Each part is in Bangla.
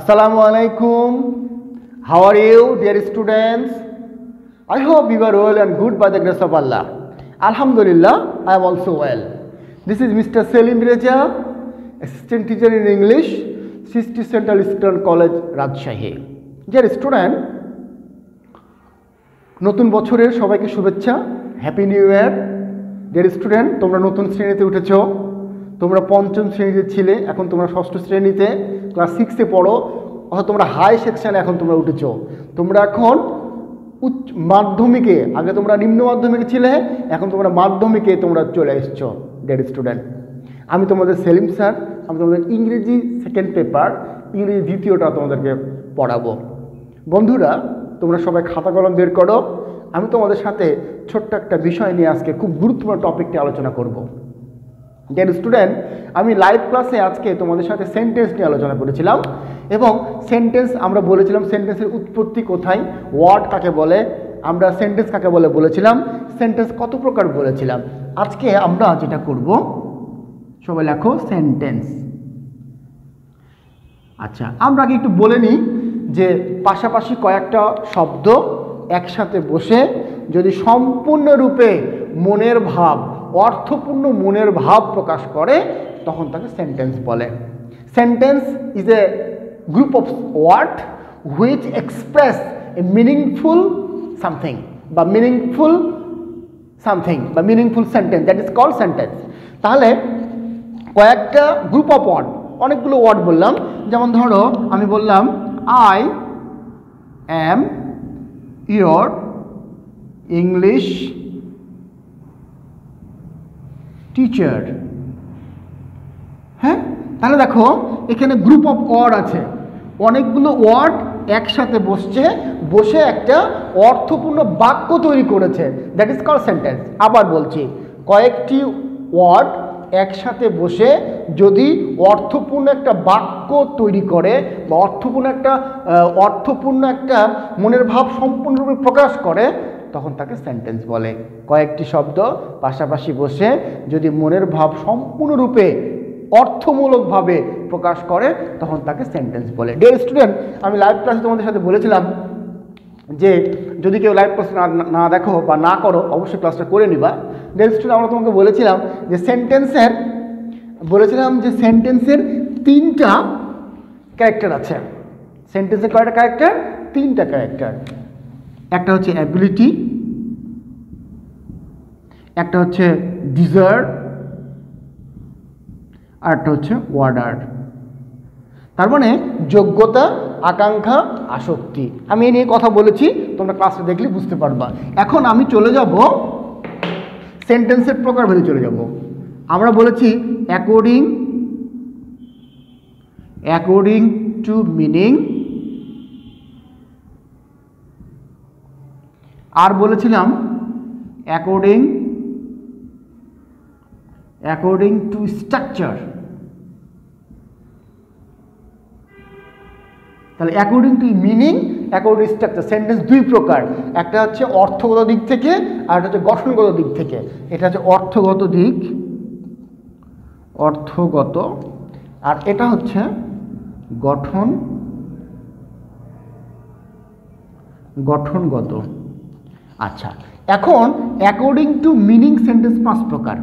Assalamu alaikum. How are you, dear students? I hope you are well and good by the grace of Allah. Alhamdulillah, I am also well. This is Mr. Selim Reza, Assistant Teacher in English, City Central Eastern College, Rajshahi. Dear student, নতুন বছরের সবাইকে শুভেচ্ছা, happy new year. Dear student, তোমরা নতুন শ্রেণীতে উঠেছো, তোমরা পঞ্চম শ্রেণীতে ছিলে, এখন তোমরা ষষ্ঠ শ্রেণীতে ক্লাস 6-এ পড়ো, অর্থাৎ তোমরা হাই সেকশনে এখন তোমরা উঠেছো। তোমরা এখন উচ্চ মাধ্যমিকে, আগে তোমরা নিম্ন মাধ্যমিকে ছিলে, এখন তোমরা মাধ্যমিকে তোমরা চলে এসছো। ডিয়ার স্টুডেন্ট, আমি তোমাদের সেলিম স্যার, আমি তোমাদের ইংরেজি সেকেন্ড পেপার, ইংরেজি দ্বিতীয়টা তোমাদেরকে পড়াবো। বন্ধুরা, তোমরা সবাই খাতা কলম বের করো। আমি তোমাদের সাথে ছোট্ট একটা বিষয় নিয়ে আজকে খুব গুরুত্বপূর্ণ টপিকটি আলোচনা করব। ডিয়ার স্টুডেন্ট, আমি লাইভ ক্লাসে আজকে তোমাদের সাথে সেন্টেন্স নিয়ে আলোচনা করেছিলাম এবং সেন্টেন্স আমরা বলেছিলাম সেন্টেন্সের উৎপত্তি কোথায়, ওয়ার্ড কাকে বলে, আমরা সেন্টেন্স কাকে বলে বলেছিলাম, সেন্টেন্স কত প্রকার বলেছিলাম। আজকে আমরা যেটা করব, সবাই লেখো সেন্টেন্স। আচ্ছা, আমরা আগে একটু বলে নিই যে পাশাপাশি কয়েকটা শব্দ একসাথে বসে যদি সম্পূর্ণরূপে মনের ভাব, অর্থপূর্ণ মনের ভাব প্রকাশ করে, তখন তাকে সেন্টেন্স বলে। Sentence is a group of word which express a meaningful something বা meaningful sentence, that is called sentence. তাহলে কয়েকটা গ্রুপ অফ ওয়ার্ড, অনেকগুলো ওয়ার্ড বললাম, যেমন ধরো আমি বললাম I am your English teacher। হ্যাঁ, তাহলে দেখো এখানে গ্রুপ অফ ওয়ার্ড আছে, অনেকগুলো ওয়ার্ড একসাথে বসে একটা অর্থপূর্ণ বাক্য তৈরি করেছে, দ্যাট ইজ কল্ড সেন্টেন্স। আবার বলছি, কয়েকটি ওয়ার্ড একসাথে বসে যদি অর্থপূর্ণ একটা বাক্য তৈরি করে বা অর্থপূর্ণ একটা মনের ভাব সম্পূর্ণরূপে প্রকাশ করে, তখন তাকে সেন্টেন্স বলে। কয়েকটি শব্দ পাশাপাশি বসে যদি মনের ভাব সম্পূর্ণরূপে অর্থমূলকভাবে প্রকাশ করে, তখন তাকে সেন্টেন্স বলে। ডিয়ার স্টুডেন্ট, আমি লাইভ ক্লাসে তোমাদের সাথে বলেছিলাম যে যদি কেউ লাইভ ক্লাস না দেখো বা না করো, অবশ্যই ক্লাসটা করে নিবা। ডিয়ার স্টুডেন্ট, আমরা তোমাকে বলেছিলাম যে সেন্টেন্সের তিনটা ক্যারেক্টার আছে। সেন্টেন্সের কয়টা ক্যারেক্টার? তিনটা ক্যারেক্টার। একটা হচ্ছে অ্যাবিলিটি, একটা হচ্ছে ডিজায়ার, আর একটা হচ্ছে অর্ডার। তার মানে যোগ্যতা, আকাঙ্ক্ষা, আসক্তি। আমি এই নিয়ে কথা বলেছি, তোমরা ক্লাসে দেখলে বুঝতে পারবা। এখন আমি চলে যাব সেন্টেন্সের প্রকারভেদে চলে যাব। আমরা বলেছি অ্যাকর্ডিং টু মিনিং, আর বলেছিলাম অ্যাকর্ডিং টু স্ট্রাকচার। তাহলে according to meaning, according to structure, sentence দুই প্রকার। একটা হচ্ছে অর্থগত দিক থেকে, আর একটা হচ্ছে গঠনগত দিক থেকে। এটা হচ্ছে অর্থগত দিক, আর এটা হচ্ছে গঠনগত। আচ্ছা, এখন অ্যাকর্ডিং টু মিনিং সেন্টেন্স 5 প্রকার।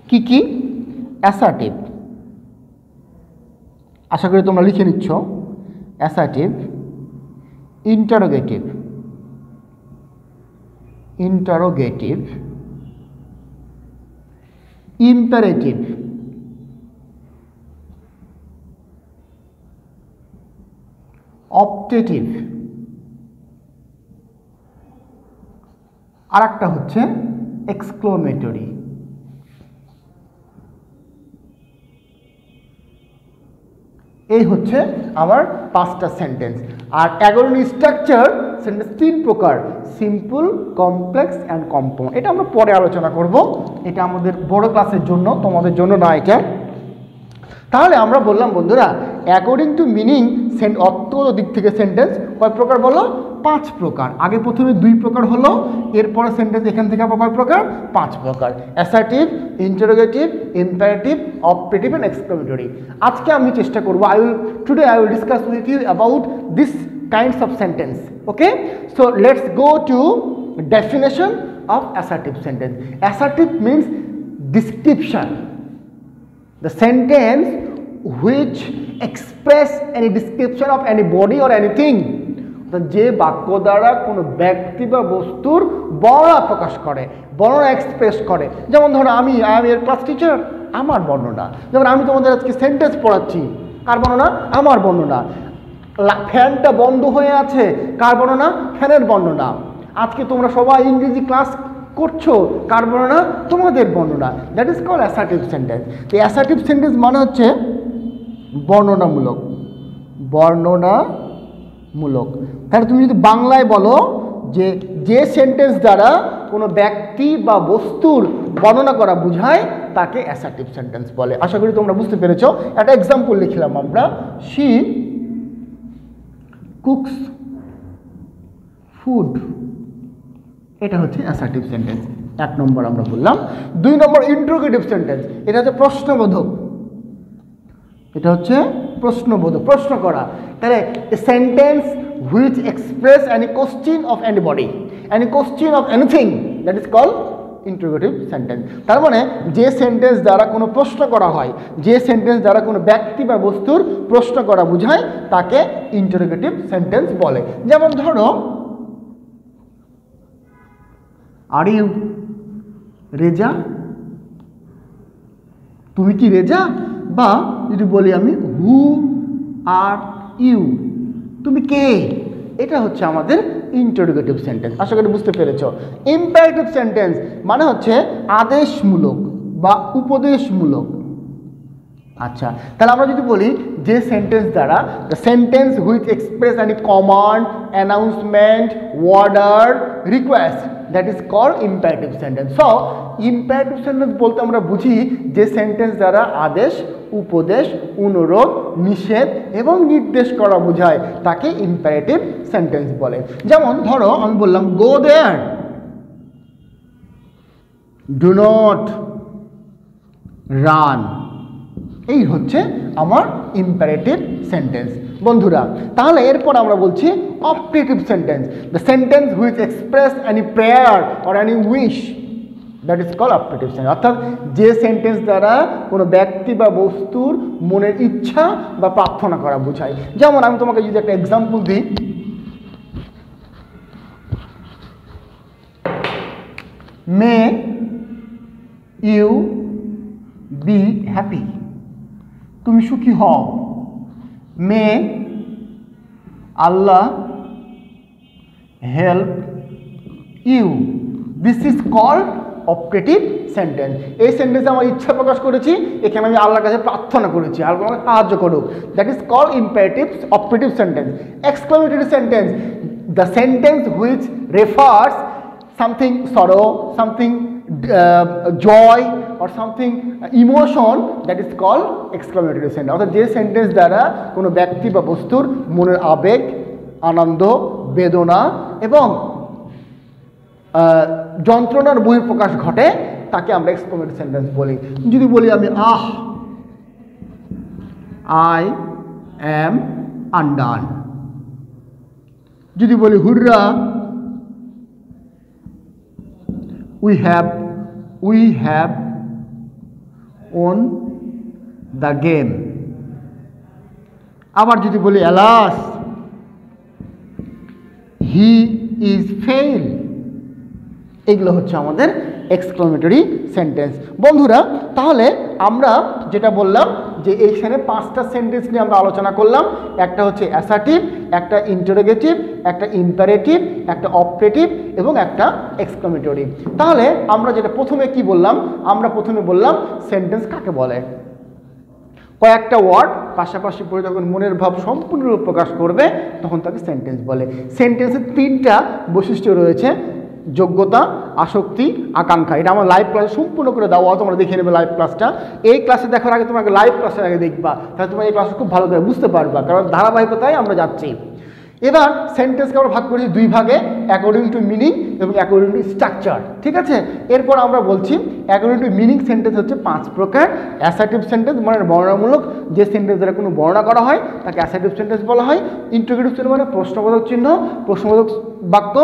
কি কি? অ্যাসার্টিভ, আশা করি তোমরা লিখে নিচ্ছ। অ্যাসার্টিভ, ইন্টারোগেটিভ, ইম্পারেটিভ, অপটেটিভ, আর একটা হচ্ছে এক্সক্লোমেটরি। এই হচ্ছে আমার 5টা সেন্টেন্স। আর অ্যাকর্ডিং স্ট্রাকচার সেন্টেন্স 3 প্রকার, সিম্পল, কমপ্লেক্স অ্যান্ড কম্পাউন্ড। এটা আমরা পরে আলোচনা করব, এটা আমাদের বড় ক্লাসের জন্য, তোমাদের জন্য না এটা। তাহলে আমরা বললাম বন্ধুরা, অ্যাকর্ডিং টু মিনিং অর্থগত দিক থেকে সেন্টেন্স কয় প্রকার বলো? 5 প্রকার। আগে প্রথমে 2 প্রকার হলো, এরপরে সেন্টেন্স এখান থেকে আবার কয় প্রকার? 5 প্রকার। Assertive, interrogative, imperative, operative and exclamatory. আজকে আমি চেষ্টা করব I will discuss with you about this kinds of sentence. Okay, so let's go to definition of assertive sentence. Assertive means description, the sentence which express any description of any body or anything, যে বাক্য দ্বারা কোনো ব্যক্তি বা বস্তুর বর্ণনা প্রকাশ করে, বর্ণনা এক্সপ্রেস করে। যেমন ধরো আমি এর ক্লাস টিচার, আমার বর্ণনা। যেমন আমি তোমাদের আজকে সেন্টেন্স পড়াচ্ছি, কার বর্ণনা? আমার বর্ণনা। ফ্যানটা বন্ধ হয়ে আছে, কার বর্ণনা? ফ্যানের বর্ণনা। আজকে তোমরা সবাই ইংরেজি ক্লাস করছো, কার বর্ণনা? তোমাদের বর্ণনা। That is called assertive sentence. তো অ্যাসার্টিভ সেন্টেন্স মানে হচ্ছে বর্ণনামূলক, বর্ণনামূলক। তাহলে তুমি যদি বাংলায় বলো যে সেন্টেন্স দ্বারা কোনো ব্যক্তি বা বস্তুর বর্ণনা করা বোঝায় তাকে অ্যাসার্টিভ সেন্টেন্স বলে। আশা করি তোমরা বুঝতে পেরেছো। একটা এক্সাম্পল লিখলাম আমরা, শি কুকস ফুড, এটা হচ্ছে অ্যাসার্টিভ সেন্টেন্স। 1 নম্বর আমরা বললাম। 2 নম্বর ইন্টারোগেটিভ সেন্টেন্স, এটা হচ্ছে প্রশ্নবোধক। এটা হচ্ছে প্রশ্নবোধক, প্রশ্ন করা। তাহলে a sentence which express any question of anybody, any question of anything, that is called interrogative sentence. তার মানে যে সেন্টেন্স দ্বারা কোনো প্রশ্ন করা হয়, যে সেন্টেন্স দ্বারা কোনো ব্যক্তি বা বস্তুর প্রশ্ন করা বোঝায় তাকে ইন্টারোগেটিভ সেন্টেন্স বলে। যেমন ধরো, আর ইউ রেজা, তুমি কি রেজা? বা যদি বলি আমি হু আর ইউ, তুমি কে? এটা হচ্ছে আমাদের ইন্টারোগেটিভ সেন্টেন্স। আশা করি বুঝতে পেরেছ। ইম্পারেটিভ সেন্টেন্স মানে হচ্ছে আদেশমূলক বা উপদেশমূলক। আচ্ছা, তাহলে আমরা যদি বলি যে সেন্টেন্স দ্বারা, the sentence which express any command, announcement, order, request, that is called imperative sentence. So imperative sentence বলতে আমরা বুঝি যে সেন্টেন্স দ্বারা আদেশ, উপদেশ, অনুরোধ, নিষেধ এবং নির্দেশ করা বোঝায় তাকে ইম্পারেটিভ সেন্টেন্স বলে। যেমন ধরো আমি বললাম গো দেয়ার, ডু নট রান, এই হচ্ছে আমার ইম্পারেটিভ সেন্টেন্স বন্ধুরা। তাহলে এরপর আমরা বলছি operative sentence, the sentence which express any prayer or any wish, that is called operative sentence. অর্থাৎ যে সেন্টেন্স দ্বারা কোনো ব্যক্তি বা বস্তুর মনের ইচ্ছা বা প্রার্থনা করা বোঝায়। যেমন আমি তোমাকে যদি একটা এক্সাম্পল দিই, মে ইউ বি হ্যাপি, তুমি সুখী হও। May Allah help you, this is called operative sentence. এই সেন্টেন্সে আমার ইচ্ছা প্রকাশ করেছি, এখানে আমি আল্লাহর কাছে প্রার্থনা করেছি আল্লাহ আমাকে সাহায্য করুক, that is called imperative operative sentence. Exclamatory sentence, the sentence which refers something sorrow, something joy or something emotion, that is called exclamatory sentence। অর্থাৎ যে সেন্টেন্স দ্বারা কোনো ব্যক্তি বা বস্তুর মনের আবেগ, আনন্দ, বেদনা এবং যন্ত্রণার বহিঃপ্রকাশ ঘটে তাকে আমরা এক্সক্লেমেটরি সেন্টেন্স বলি। যদি বলি আমি আই অ্যাম আনডান, যদি বলি হুররা, we have won the game। আবার যদি বলি alas, he is fail, এগুলো হচ্ছে আমাদের এক্সক্লেমেটরি সেন্টেন্স বন্ধুরা। তাহলে আমরা যেটা বললাম যে এইখানে 5টা সেন্টেন্স নিয়ে আমরা আলোচনা করলাম। একটা হচ্ছে অ্যাসার্টিভ, একটা ইন্টারোগেটিভ, একটা ইম্পারেটিভ, একটা অপারেটিভ এবং একটা এক্সক্লেমেটরি। তাহলে আমরা যেটা প্রথমে কি বললাম, আমরা প্রথমে বললাম সেন্টেন্স কাকে বলে। কয়েকটা ওয়ার্ড পাশাপাশি পড়ে যখন মনের ভাব সম্পূর্ণরূপে প্রকাশ করবে তখন তাকে সেন্টেন্স বলে। সেন্টেন্সের 3টা বৈশিষ্ট্য রয়েছে, যোগ্যতা, আসক্তি, আকাঙ্ক্ষা। এটা আমার লাইভ ক্লাসে সম্পূর্ণ করে দেওয়া, তোমরা দেখে নেবে লাইভ ক্লাসটা। এই ক্লাসে দেখার আগে তোমাকে লাইভ ক্লাসের আগে দেখবা, তাহলে তোমরা এই ক্লাসটা খুব ভালো করে বুঝতে পারবা, কারণ ধারাবাহিকতায় আমরা যাচ্ছি। এবার সেন্টেন্সকে আমরা ভাগ করেছি দুই ভাগে, অ্যাকর্ডিং টু মিনিং এবং অ্যাকর্ডিং টু স্ট্রাকচার। ঠিক আছে, এরপর আমরা বলছি অ্যাকর্ডিং টু মিনিং সেন্টেন্স হচ্ছে 5 প্রকার। অ্যাসার্টিভ সেন্টেন্স মানে বর্ণনামূলক যে সেন্টেন্স দ্বারা কোনো বর্ণনা করা হয় তাকে অ্যাসার্টিভ সেন্টেন্স বলা হয়। ইন্টারোগেটিভ সেন্টেন্স মানে প্রশ্নবোধক চিহ্ন, প্রশ্নবোধক বাক্য,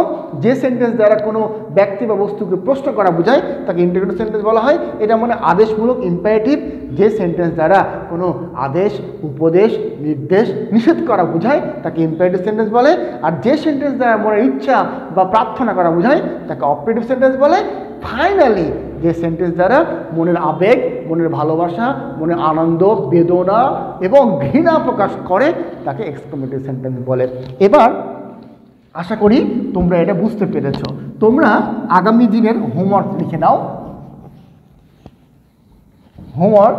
যে সেন্টেন্স দ্বারা কোনো ব্যক্তি বা বস্তুকে প্রশ্ন করা বোঝায় তাকে ইন্টারোগেটিভ সেন্টেন্স বলা হয়। এটা মানে আদেশমূলক ইম্পারেটিভ, যে সেন্টেন্স দ্বারা কোনো আদেশ, উপদেশ, নির্দেশ, নিষেধ করা বোঝায় তাকে ইম্পারেটিভ সেন্টেন্স বলে। আর যে সেন্টেন্স দ্বারা মনের ইচ্ছা বা প্রার্থনা করা বোঝায় তাকে অপারেটিভ সেন্টেন্স বলে। ফাইনালি যে সেন্টেন্স দ্বারা মনের আবেগ, মনের ভালোবাসা, মনের আনন্দ, বেদনা এবং ঘৃণা প্রকাশ করে তাকে এক্সক্লেমেটরি সেন্টেন্স বলে। এবার আশা করি তোমরা এটা বুঝতে পেরেছ। তোমরা আগামী দিনের হোমওয়ার্ক লিখে নাও। হোমওয়ার্ক,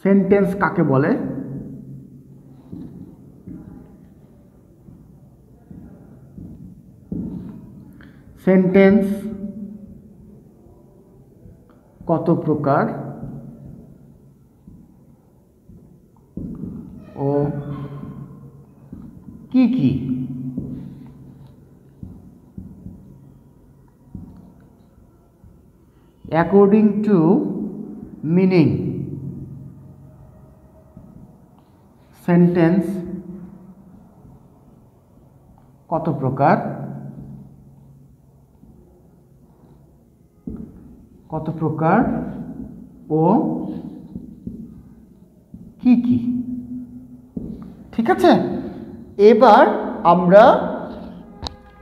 সেন্টেন্স কাকে বলে, সেন্টেন্স কত প্রকার ও কি কি? অ্যাকর্ডিং টু মিনিং সেন্টেন্স কত প্রকার, কত প্রকার ও কি কি? ঠিক আছে, এবার আমরা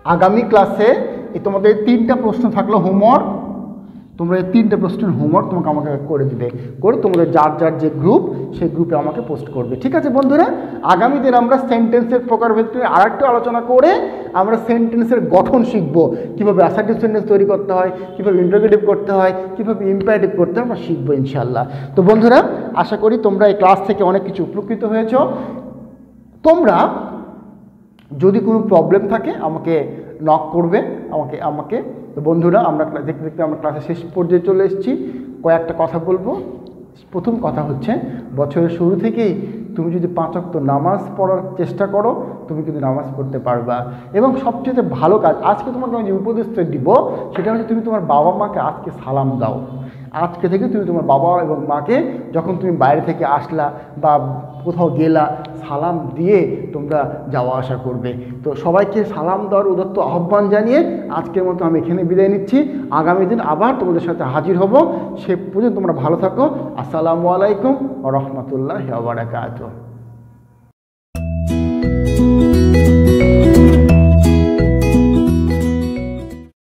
আগামী ক্লাসে তোমাদের 3টা প্রশ্ন থাকলো হোমওয়ার্ক। তোমরা এই 3টে প্রশ্নের হোমওয়ার্ক তোমাকে আমাকে করে দিবে, করে তোমাদের যার যার যে গ্রুপ সেই গ্রুপে আমাকে পোস্ট করবে। ঠিক আছে বন্ধুরা, আগামী দিন আমরা সেন্টেন্সের প্রকারভেদ নিয়ে আরেকটু আলোচনা করে আমরা সেন্টেন্সের গঠন শিখব, কীভাবে অ্যাসার্টিভ সেন্টেন্স তৈরি করতে হয়, কীভাবে ইন্টারোগেটিভ করতে হয়, কীভাবে ইম্পারেটিভ করতে হয়, আমরা শিখবো ইনশাল্লাহ। তো বন্ধুরা, আশা করি তোমরা এই ক্লাস থেকে অনেক কিছু উপকৃত হয়েছ। তোমরা যদি কোনো প্রবলেম থাকে আমাকে নক করবে, আমাকে। তো বন্ধুরা, আমরা দেখতে দেখতে আমরা ক্লাসের শেষ পর্যায়ে চলে এসেছি। কয়েকটা কথা বলবো। প্রথম কথা হচ্ছে, বছরের শুরু থেকেই তুমি যদি 5 ওয়াক্ত নামাজ পড়ার চেষ্টা করো, তুমি কিন্তু নামাজ পড়তে পারবা। এবং সবচেয়ে ভালো কাজ, আজকে তোমাকে আমি যে উপদেশটা দিব সেটা হচ্ছে, তুমি তোমার বাবা মাকে আজকে সালাম দাও। আজকে থেকে তুমি তোমার বাবা এবং মাকে যখন তুমি বাইরে থেকে আসলা বা কোথাও গেলা, সালাম দিয়ে তোমরা যাওয়া আসা করবে। তো সবাইকে সালাম দেওয়ার উদাত্ত আহ্বান জানিয়ে আজকের মতো আমি এখানে বিদায় নিচ্ছি। আগামী দিন আবার তোমাদের সাথে হাজির হব। সে পর্যন্ত তোমরা ভালো থাকো। আসসালামু আলাইকুম ওয়া রাহমাতুল্লাহি ওয়া বারাকাতুহু।